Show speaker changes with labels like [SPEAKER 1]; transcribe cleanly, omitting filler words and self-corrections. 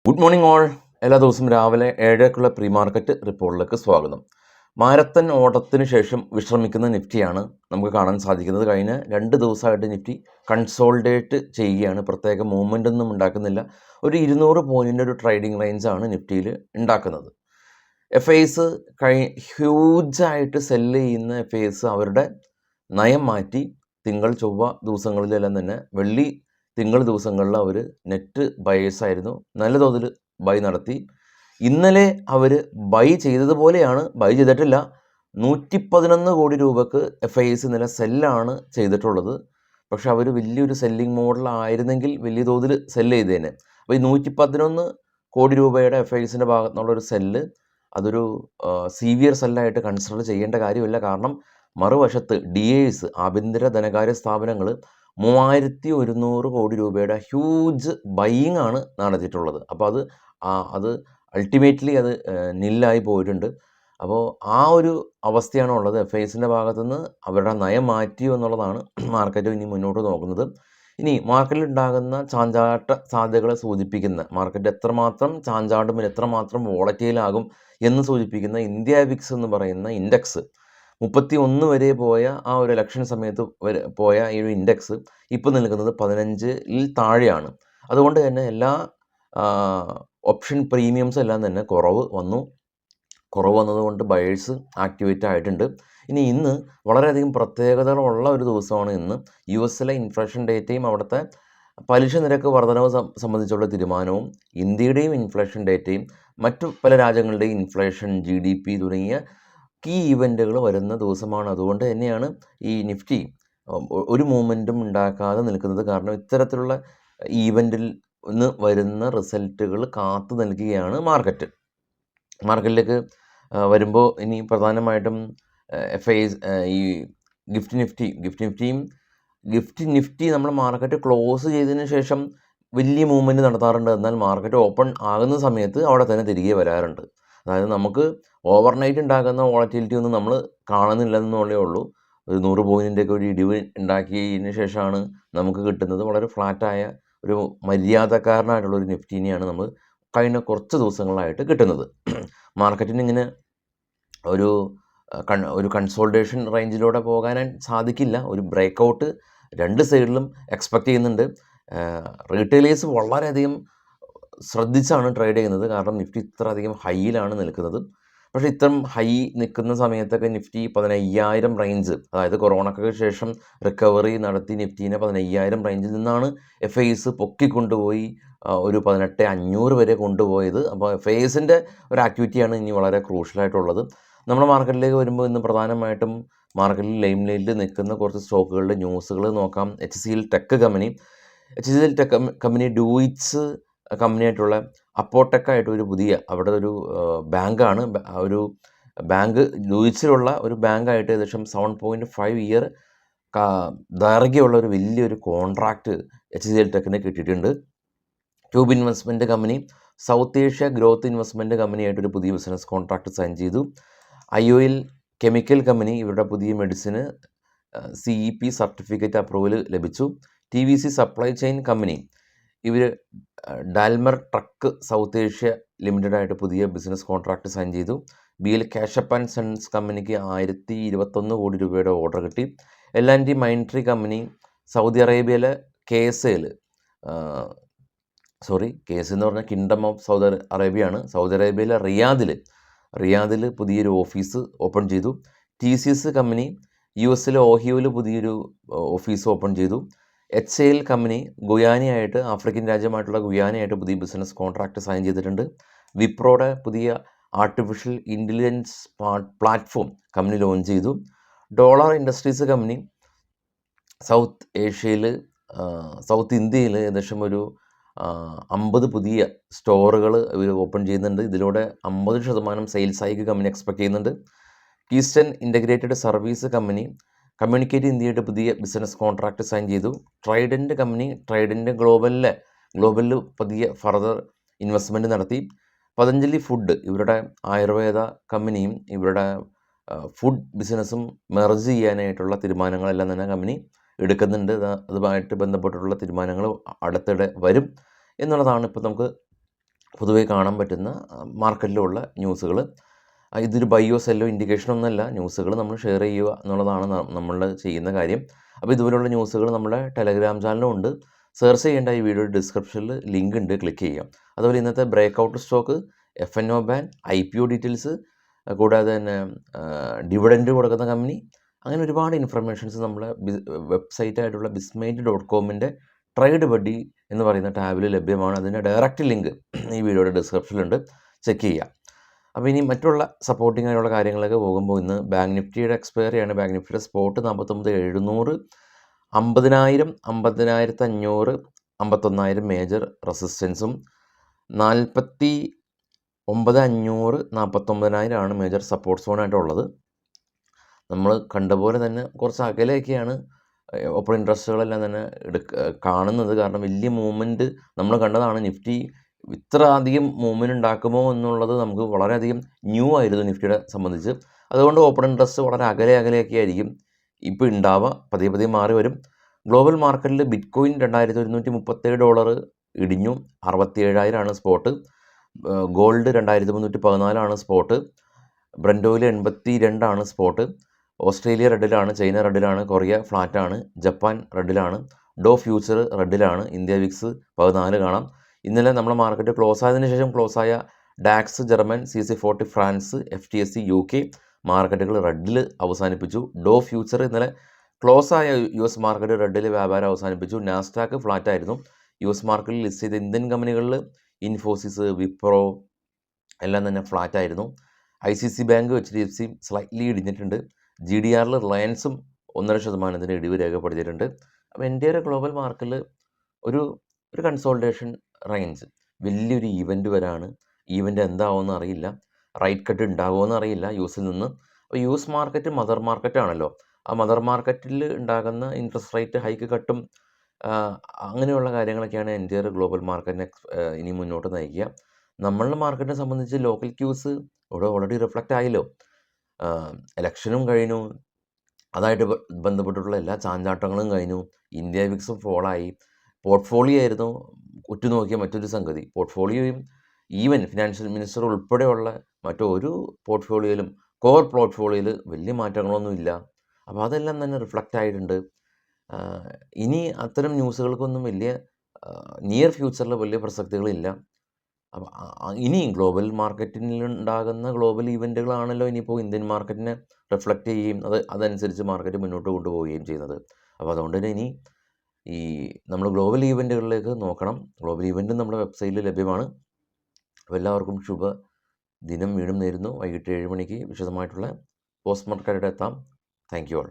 [SPEAKER 1] Good morning all. എല്ലാ ദിവസവും രാവിലെ 7:00ക്കുള്ള പ്രീ മാർക്കറ്റ് റിപ്പോർട്ടിലേക്ക് സ്വാഗതം. മാരത്തൺ ഓട്ടത്തിന് ശേഷം വിശ്രമിക്കുന്ന നിഫ്റ്റിയാണ് നമുക്ക് കാണാൻ സാധിക്കുന്നത്. കഴിഞ്ഞ 2 ദിവസമായിട്ട് നിഫ്റ്റി കൺസോൾഡേറ്റ് ചെയ്യുകയാണ്. പ്രത്യേക മൂവ്മെൻ്റ് ഒന്നും ഉണ്ടാക്കുന്നില്ല. ഒരു 200 പോയിൻ്റിൻ്റെ ഒരു ട്രേഡിംഗ് റേഞ്ചാണ് നിഫ്റ്റിയിൽ ഉണ്ടാക്കുന്നത്. FIs ഹ്യൂജായിട്ട് സെല്ല് ചെയ്യുന്ന FIs അവരുടെ നയം മാറ്റി തിങ്കൾ ചൊവ്വ ദിവസങ്ങളിലെല്ലാം തന്നെ വെള്ളി തിങ്കൾ ദിവസങ്ങളിൽ അവർ നെറ്റ് ബയേഴ്സ് ആയിരുന്നു. നല്ല തോതിൽ ബൈ നടത്തി. ഇന്നലെ അവർ ബൈ ചെയ്തതുപോലെയാണ്, ബൈ ചെയ്തിട്ടില്ല. 111 കോടി രൂപക്ക് FIs ഇന്നലെ സെല്ലാണ് ചെയ്തിട്ടുള്ളത്. പക്ഷെ അവർ വലിയൊരു സെല്ലിംഗ് മോഡലായിരുന്നെങ്കിൽ വലിയ തോതിൽ സെല്ല് ചെയ്തേനെ. അപ്പോൾ ഈ 111 കോടി രൂപയുടെ FIസിൻ്റെ ഭാഗത്തുനിന്നുള്ളൊരു സെല്ല് അതൊരു സീവിയർ സെല്ലായിട്ട് കൺസിഡർ ചെയ്യേണ്ട കാര്യമില്ല. കാരണം മറുവശത്ത് DAs ആഭ്യന്തര ധനകാര്യ സ്ഥാപനങ്ങൾ 3100 കോടി രൂപയുടെ ഹ്യൂജ് ബൈയിങ് ആണ് നടത്തിയിട്ടുള്ളത്. അപ്പോൾ അത് അൾട്ടിമേറ്റ്ലി അത് നില്ലായി പോയിട്ടുണ്ട്. അപ്പോൾ ആ ഒരു അവസ്ഥയാണ് ഉള്ളത്. FIസിൻ്റെ ഭാഗത്തുനിന്ന് അവരുടെ നയം മാറ്റിയോ എന്നുള്ളതാണ് മാർക്കറ്റ് ഇനി മുന്നോട്ട് നോക്കുന്നത്. ഇനി മാർക്കറ്റിൽ ഉണ്ടാകുന്ന ചാഞ്ചാട്ട സാധ്യതകളെ സൂചിപ്പിക്കുന്ന, മാർക്കറ്റ് എത്രമാത്രം ചാഞ്ചാടും എത്രമാത്രം വോളറ്റൈലാകും എന്ന് സൂചിപ്പിക്കുന്ന ഇന്ത്യ വിക്സ് എന്ന് പറയുന്ന ഇൻഡെക്സ് 31 വരെ പോയ ആ ഒരു ഇലക്ഷൻ സമയത്ത് വരെ പോയ ഈ ഒരു ഇൻഡെക്സ് ഇപ്പോൾ നിൽക്കുന്നത് 15-ൽ താഴെയാണ്. അതുകൊണ്ട് തന്നെ എല്ലാ ഓപ്ഷൻ പ്രീമിയംസ് എല്ലാം തന്നെ കുറവ് വന്നതുകൊണ്ട് ബയേഴ്സ് ആക്ടിവേറ്റ് ആയിട്ടുണ്ട്. ഇന്ന് വളരെയധികം പ്രത്യേകതകളുള്ള ഒരു ദിവസമാണ്. ഇന്ന് US ഇൻഫ്ലേഷൻ ഡേറ്റയും അവിടുത്തെ പലിശ നിരക്ക് വർധനവ് സംബന്ധിച്ചുള്ള തീരുമാനവും, ഇന്ത്യയുടെയും ഇൻഫ്ലേഷൻ ഡേറ്റയും മറ്റു പല രാജ്യങ്ങളുടെയും ഇൻഫ്ലേഷൻ, GDP തുടങ്ങിയ കീ ഇവൻറ്റുകൾ വരുന്ന ദിവസമാണ്. അതുകൊണ്ട് തന്നെയാണ് ഈ നിഫ്റ്റി ഒരു മൂവ്മെൻറ്റും ഉണ്ടാക്കാതെ നിൽക്കുന്നത്. കാരണം ഇത്തരത്തിലുള്ള ഈവൻറ്റിൽ നിന്ന് വരുന്ന റിസൾട്ടുകൾ കാത്തു നിൽക്കുകയാണ് മാർക്കറ്റിലേക്ക് വരുമ്പോൾ. ഇനി പ്രധാനമായിട്ടും FIs ഈ ഗിഫ്റ്റ് നിഫ്റ്റി നമ്മൾ മാർക്കറ്റ് ക്ലോസ് ചെയ്തതിന് ശേഷം വലിയ മൂവ്മെൻറ്റ് നടത്താറുണ്ട്. എന്നാൽ മാർക്കറ്റ് ഓപ്പൺ ആകുന്ന സമയത്ത് അവിടെ തന്നെ തിരികെ വരാറുണ്ട്. അതായത് നമുക്ക് ഓവർനൈറ്റ് ഉണ്ടാകുന്ന വോളറ്റിലിറ്റി ഒന്നും നമ്മൾ കാണുന്നില്ലെന്നുള്ളേ ഉള്ളൂ. ഒരു 100 പോയിൻറ്റിൻ്റെയൊക്കെ ഒരു ഇടിവ് ഉണ്ടാക്കിയതിന് ശേഷമാണ് നമുക്ക് കിട്ടുന്നത്. വളരെ ഫ്ലാറ്റായ ഒരു മര്യാദക്കാരനായിട്ടുള്ള ഒരു നിഫ്റ്റിനെയാണ് നമ്മൾ കഴിഞ്ഞ കുറച്ച് ദിവസങ്ങളായിട്ട് കിട്ടുന്നത്. മാർക്കറ്റിന് ഇങ്ങനെ ഒരു കൺസോൾട്ടേഷൻ റേഞ്ചിലൂടെ പോകാൻ സാധിക്കില്ല. ഒരു ബ്രേക്കൗട്ട് രണ്ട് സൈഡിലും എക്സ്പെക്റ്റ് ചെയ്യുന്നുണ്ട്. റീറ്റെയിലേഴ്സ് വളരെയധികം ശ്രദ്ധിച്ചാണ് ട്രേഡ് ചെയ്യുന്നത്. കാരണം നിഫ്റ്റി ഇത്ര അധികം ഹൈയിലാണ് നിൽക്കുന്നത്. പക്ഷേ ഇത്തരം ഹൈ നിൽക്കുന്ന സമയത്തൊക്കെ നിഫ്റ്റി 15,000 റേഞ്ച്, അതായത് കൊറോണയ്ക്ക് ശേഷം റിക്കവറി നടത്തി നിഫ്റ്റീനെ 15,000 റേഞ്ചിൽ നിന്നാണ് FIs പൊക്കിക്കൊണ്ടുപോയി ഒരു 18,500 വരെ കൊണ്ടുപോയത്. അപ്പോൾ FIസിൻ്റെ ഒരു ആക്ടിവിറ്റിയാണ് ഇനി വളരെ ക്രൂഷ്യലായിട്ടുള്ളത്. നമ്മുടെ മാർക്കറ്റിലേക്ക് വരുമ്പോൾ ഇന്ന് പ്രധാനമായിട്ടും മാർക്കറ്റിൽ ലൈം ലൈറ്റിൽ നിൽക്കുന്ന കുറച്ച് സ്റ്റോക്കുകളുടെ ന്യൂസുകൾ നോക്കാം. HCL ടെക് കമ്പനി ഡൂയിറ്റ്സ് കമ്പനിയായിട്ടുള്ള അപ്പോടെക്കായിട്ട് ഒരു പുതിയ അവിടെ ഒരു ബാങ്കാണ്. ഒരു ബാങ്ക് ഡൂയിറ്റ്സിലുള്ള ഒരു ബാങ്കായിട്ട് ഏകദേശം 7.5 ഇയർ ദൈർഘ്യമുള്ള ഒരു വലിയൊരു കോൺട്രാക്റ്റ് HCL ടെക്കിന് കിട്ടിയിട്ടുണ്ട്. Tube investment company south Asia growth investment കമ്പനിയായിട്ടൊരു പുതിയ ബിസിനസ് കോൺട്രാക്റ്റ് സൈൻ ചെയ്തു. IOL കെമിക്കൽ കമ്പനി ഇവരുടെ പുതിയ മെഡിസിന് CEP സർട്ടിഫിക്കറ്റ് അപ്രൂവൽ ലഭിച്ചു. TVC സപ്ലൈ ചെയിൻ കമ്പനി ഇവർ ഡാൽമർ ട്രക്ക് സൗത്ത് ഏഷ്യ ലിമിറ്റഡായിട്ട് പുതിയ ബിസിനസ് കോൺട്രാക്റ്റ് സൈൻ ചെയ്തു. BL കാഷപ്പ് ആൻഡ് സൺസ് കമ്പനിക്ക് 1021 കോടി രൂപയുടെ ഓർഡർ കിട്ടി. L&T മൈൻട്രി കമ്പനി സൗദി അറേബ്യയിലെ KSA എന്ന് പറഞ്ഞാൽ കിങ്ഡം ഓഫ് സൗദി അറേബ്യയാണ്. സൗദി അറേബ്യയിലെ റിയാദിൽ പുതിയൊരു ഓഫീസ് ഓപ്പൺ ചെയ്തു. TCS കമ്പനി US ഓഹിയോയിൽ പുതിയൊരു ഓഫീസ് ഓപ്പൺ ചെയ്തു. HAL കമ്പനി ഗുയാനയായിട്ട്, ആഫ്രിക്കൻ രാജ്യമായിട്ടുള്ള ഗുയാനയായിട്ട് പുതിയ ബിസിനസ് കോൺട്രാക്റ്റ് സൈൻ ചെയ്തിട്ടുണ്ട്. വിപ്രോയുടെ പുതിയ artificial intelligence platform company launch ചെയ്തു. ഡോളർ ഇൻഡസ്ട്രീസ് കമ്പനി സൗത്ത് ഇന്ത്യയിൽ ഏകദേശം ഒരു 50 പുതിയ സ്റ്റോറുകൾ ഇവർ ഓപ്പൺ ചെയ്യുന്നുണ്ട്. ഇതിലൂടെ 50% സെയിൽസ് ഹൈക്ക് കമ്പനി എക്സ്പെക്ട് ചെയ്യുന്നുണ്ട്. Eastern integrated service company communicate ഇന്ത്യയുടെ പുതിയ ബിസിനസ് കോൺട്രാക്റ്റ് സൈൻ ചെയ്തു. ട്രൈഡൻറ്റ് കമ്പനി ഗ്ലോബലിൽ പുതിയ ഫർദർ ഇൻവെസ്റ്റ്മെൻറ്റ് നടത്തി. പതഞ്ജലി ഫുഡ് ഇവരുടെ ആയുർവേദ കമ്പനിയും ഇവരുടെ ഫുഡ് ബിസിനസ്സും മെർജ് ചെയ്യാനായിട്ടുള്ള തീരുമാനങ്ങളെല്ലാം തന്നെ കമ്പനി എടുക്കുന്നുണ്ട്. അതുമായിട്ട് ബന്ധപ്പെട്ടിട്ടുള്ള തീരുമാനങ്ങൾ അടുത്തിടെ വരും എന്നുള്ളതാണ് ഇപ്പോൾ നമുക്ക് പൊതുവേ കാണാൻ പറ്റുന്ന മാർക്കറ്റിലുള്ള ന്യൂസുകൾ. ഇതൊരു ബൈയോ സെല്ലോ ഇൻഡിക്കേഷൻ ഒന്നുമല്ല, ന്യൂസുകൾ നമ്മൾ ഷെയർ ചെയ്യുക എന്നുള്ളതാണ് നമ്മൾ ചെയ്യുന്ന കാര്യം. അപ്പോൾ ഇതുപോലുള്ള ന്യൂസുകൾ നമ്മുടെ ടെലഗ്രാം ചാനലും ഉണ്ട്. സെർച്ച് ചെയ്യേണ്ട ഈ വീഡിയോ ഡിസ്ക്രിപ്ഷനിൽ ലിങ്ക് ഉണ്ട്, ക്ലിക്ക് ചെയ്യാം. അതുപോലെ ഇന്നത്തെ break stock, FNO ban, IPO details, കൂടാതെ തന്നെ ഡിവിഡൻഡ് കൊടുക്കുന്ന കമ്പനി, അങ്ങനെ ഒരുപാട് ഇൻഫർമേഷൻസ് നമ്മളെ വെബ്സൈറ്റായിട്ടുള്ള bismate.comൻ്റെ ട്രേഡ് ബഡ്ഡി എന്ന് പറയുന്ന ടാബിൽ ലഭ്യമാണ്. അതിൻ്റെ ഡയറക്റ്റ് ലിങ്ക് ഈ വീഡിയോയുടെ ഡിസ്ക്രിപ്ഷനിലുണ്ട്, ചെക്ക് ചെയ്യാം. അപ്പോൾ ഇനി മറ്റുള്ള സപ്പോർട്ടിംഗ് ആയിട്ടുള്ള കാര്യങ്ങളൊക്കെ പോകുമ്പോൾ ഇന്ന് ബാങ്ക് നിഫ്റ്റിയുടെ എക്സ്പയറിയാണ്. ബാങ്ക് നിഫ്റ്റിയുടെ സ്പോട്ട് 49,700, 50,000, 50,500, 51,000 മേജർ റെസിസ്റ്റൻസും, 49,500, 49,000 ആണ് മേജർ സപ്പോർട്ട് സോണായിട്ടുള്ളത്. നമ്മൾ കണ്ടപോലെ തന്നെ കുറച്ച് അകലെയൊക്കെയാണ് ഓപ്പൺ ഇൻട്രസ്റ്റുകളെല്ലാം തന്നെ കാണുന്നത്. കാരണം വലിയ മൂവ്മെൻറ്റ് നമ്മൾ കണ്ടതാണ്. നിഫ്റ്റി ഇത്ര അധികം മൂവ്മെൻറ്റ് ഉണ്ടാക്കുമോ എന്നുള്ളത് നമുക്ക് വളരെയധികം ന്യൂ ആയിരുന്നു നിഫ്റ്റിയുടെ സംബന്ധിച്ച്. അതുകൊണ്ട് ഓപ്പൺ ഇൻട്രസ്റ്റ് വളരെ അകലെയൊക്കെ ആയിരിക്കും ഇപ്പോൾ ഉണ്ടാവുക, പതിയെ പതിയെ മാറി വരും. ഗ്ലോബൽ മാർക്കറ്റിൽ ബിറ്റ്കോയിൻ $2,137 ഇടിഞ്ഞു, 67,000 spot. Gold 2,314 spot. Brent oil 82 spot. Australia റെഡിലാണ്, ചൈന റെഡിലാണ്, കൊറിയ ഫ്ലാറ്റാണ്, ജപ്പാൻ റെഡിലാണ്, ഡോ ഫ്യൂച്ചർ റെഡിലാണ്, ഇന്ത്യ വിക്സ് 14 കാണാം. ഇന്നലെ നമ്മുടെ മാർക്കറ്റ് ക്ലോസ് ആയതിനു ശേഷം ക്ലോസായ DAX German, CAC 40 France, FTSE UK മാർക്കറ്റുകൾ റെഡിൽ അവസാനിപ്പിച്ചു. ഡോ ഫ്യൂച്ചർ ഇന്നലെ ക്ലോസ് ആയ US മാർക്കറ്റ് റെഡിൽ വ്യാപാരം അവസാനിപ്പിച്ചു. നാസ്ഡാക്ക് ഫ്ലാറ്റായിരുന്നു. US മാർക്കറ്റിൽ ലിസ്റ്റ് ചെയ്ത ഇന്ത്യൻ കമ്പനികളിൽ ഇൻഫോസിസ്, വിപ്രോ എല്ലാം തന്നെ ഫ്ലാറ്റായിരുന്നു. ICICI bank, HDFC slightly ഇടിഞ്ഞിട്ടുണ്ട്. GDRൽ റിലയൻസും 1.5% ഇടിവ് രേഖപ്പെടുത്തിയിട്ടുണ്ട്. അപ്പോൾ എൻ്റെ ഗ്ലോബൽ മാർക്കറ്റിൽ ഒരു കൺസോൾട്ടേഷൻ റേഞ്ച്, വലിയൊരു ഈവൻറ്റ് വരാണ്. ഈവൻറ്റ് എന്താവുമെന്ന് അറിയില്ല, റൈറ്റ് കട്ട് ഉണ്ടാകുമോ അറിയില്ല യൂസിൽ നിന്ന്. അപ്പോൾ US മാർക്കറ്റ് മദർ മാർക്കറ്റാണല്ലോ. ആ മദർ മാർക്കറ്റിൽ ഉണ്ടാകുന്ന ഇൻട്രസ്റ്റ് റേറ്റ് ഹൈക്ക് കട്ടും അങ്ങനെയുള്ള കാര്യങ്ങളൊക്കെയാണ് എൻ്റെ ഗ്ലോബൽ മാർക്കറ്റിനെ ഇനി മുന്നോട്ട് നയിക്കുക. നമ്മളുടെ മാർക്കറ്റിനെ സംബന്ധിച്ച് ലോക്കൽ ക്യൂസ് ഇവിടെ ഓൾറെഡി റിഫ്ലക്റ്റ് ആയല്ലോ. ഇലക്ഷനും കഴിഞ്ഞു, അതായിട്ട് ബന്ധപ്പെട്ടിട്ടുള്ള എല്ലാ ചാഞ്ചാട്ടങ്ങളും കഴിഞ്ഞു. ഇന്ത്യ വിക്സും ഫോളായി. പോർട്ട്ഫോളിയോ ആയിരുന്നു ഉറ്റുനോക്കിയ മറ്റൊരു സംഗതി. പോർട്ട്ഫോളിയോയും ഈവൻ ഫിനാൻഷ്യൽ മിനിസ്റ്റർ ഉൾപ്പെടെയുള്ള മറ്റൊരു പോർട്ട്ഫോളിയോയിലും, കോർ പോർട്ട്ഫോളിയോയിൽ വലിയ മാറ്റങ്ങളൊന്നും ഇല്ല. അപ്പോൾ അതെല്ലാം തന്നെ റിഫ്ലക്റ്റ് ആയിട്ടുണ്ട്. ഇനി അത്തരം ന്യൂസുകൾക്കൊന്നും വലിയ നിയർ ഫ്യൂച്ചറിൽ വലിയ പ്രസക്തികളില്ല. അപ്പോൾ ഇനി ഗ്ലോബൽ മാർക്കറ്റിൽ ഉണ്ടാകുന്ന ഗ്ലോബൽ ഈവൻറ്റുകളാണല്ലോ ഇനിയിപ്പോൾ ഇന്ത്യൻ മാർക്കറ്റിനെ റിഫ്ലക്റ്റ് ചെയ്യുകയും അതനുസരിച്ച് മാർക്കറ്റ് മുന്നോട്ട് കൊണ്ടുപോവുകയും ചെയ്യുന്നത്. അപ്പോൾ അതുകൊണ്ട് തന്നെ ഇനി നമ്മൾ ഗ്ലോബൽ ഈവൻറ്റുകളിലേക്ക് നോക്കണം. ഗ്ലോബൽ ഈവൻറ്റും നമ്മുടെ വെബ്സൈറ്റിൽ ലഭ്യമാണ്. അപ്പോൾ എല്ലാവർക്കും ശുഭ ദിനം വീണ്ടും നേരുന്നു. വൈകിട്ട് 7 മണിക്ക് വിശദമായിട്ടുള്ള പോസ്റ്റ് മാർക്കറ്റ് എത്താം. Thank you all.